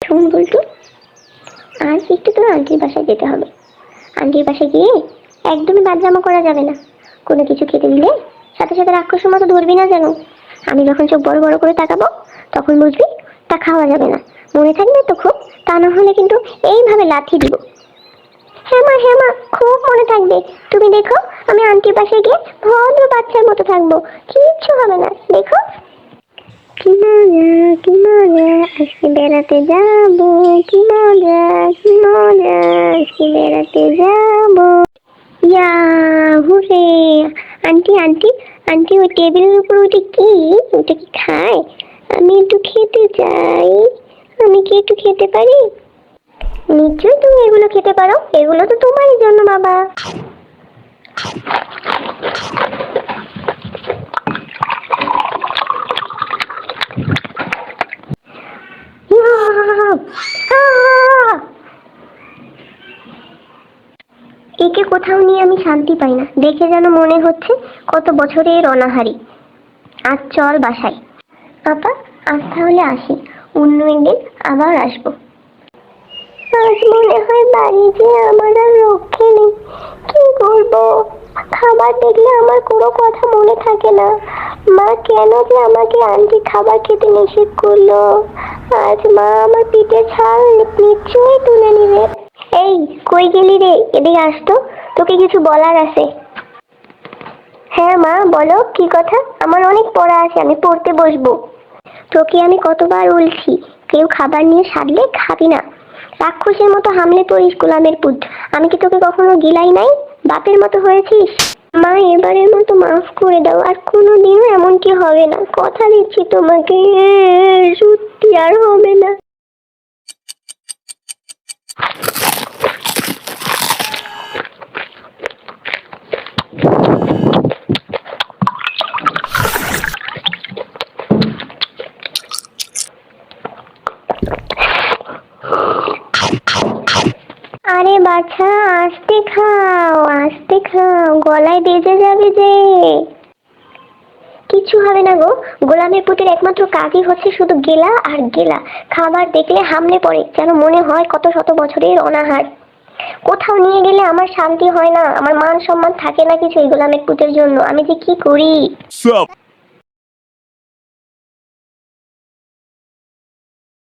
শোন বলতো, আজ একটু তোর আন্টির বাসায় যেতে হবে। আন্টির বাসায় গিয়ে একদমই বাদজামা করা যাবে না। কোনো কিছু খেতে দিলে সাথে সাথে রাক্ষসের মতো ধরবি না যেন। আমি যখন চোখ বড় বড় করে তাকাবো তখন বুঝবি তা খাওয়া যাবে না। মনে থাকবে তো খুব, তা না হলে কিন্তু এইভাবে লাথি দিব। হ্যাঁ মা, খুব মনে থাকবে। তুমি দেখো, আমি আন্টির বাসায় গিয়ে ভদ্র বাচ্চার মতো থাকবো, কিচ্ছু হবে না, দেখো। কি মজা, কি মজা, আজকে বেড়াতে যাবো, কি মজা, কি মজা, আজকে বেড়াতে যাবো। হুরে। আন্টি আন্টি আন্টি, ওই টেবিলের উপর ওটা কি? ওটা কি খায়? আমি একটু খেতে চাই। আমি কি একটু খেতে পারি? নিশ্চয়ই তুমি এগুলো খেতে পারো, এগুলো তো তোমারই জন্য বাবা। একে কোথাও নিয়ে আমি শান্তি পাই না, দেখে যেন মনে হচ্ছে কত বছরের অনাহারি। আজ চল বাসায়। আপা, আজ তাহলে আসি, অন্য একদিন আবার আসবো। আজ মনে হয় বাড়ি যে আমার আর রক্ষে নেই। কি করবো? খাবার দেখলে আমার কোনো কথা মনে থাকে না। মা কেন যে আমাকে আন্টি খাবার খেতে নিষেধ করলো? আজ মা আমার পিঠে ছাল নিশ্চয়ই তুলে নিবে। এই, কই গেলি রে? এদিকে আসতো, তোকে কিছু বলার আছে। হ্যাঁ মা, বলো কি কথা? আমার অনেক পড়া আছে, আমি পড়তে বসবো। তোকে আমি কতবার বলছি, কেউ খাবার নিয়ে সারলে খাবি না। রাক্ষসের মতো হামলে পড়িস গোলামের পুত। আমি কি তোকে কখনো গিলাই নাই? বাপের মতো হয়েছিস। মা, এবারের মতো মাফ করে দাও, আর কোনোদিনও এমনটি হবে না, কথা দিচ্ছি তোমাকে। সত্যি আর হবে না। আরে বাছা, আস্তে খাও, আস্তে খাও, গলায় বেজে যাবে যে। কিছু হবে না গো, গোলামের পুতের একমাত্র কাজই হচ্ছে শুধু গেলা আর গেলা। খাবার দেখলে হামলে পড়ে, যেন মনে হয় কত শত বছরের অনাহার। কোথাও নিয়ে গেলে আমার শান্তি হয় না, আমার মান সম্মান থাকে না কিছু এই গোলামের পুতের জন্য। আমি যে কি করি।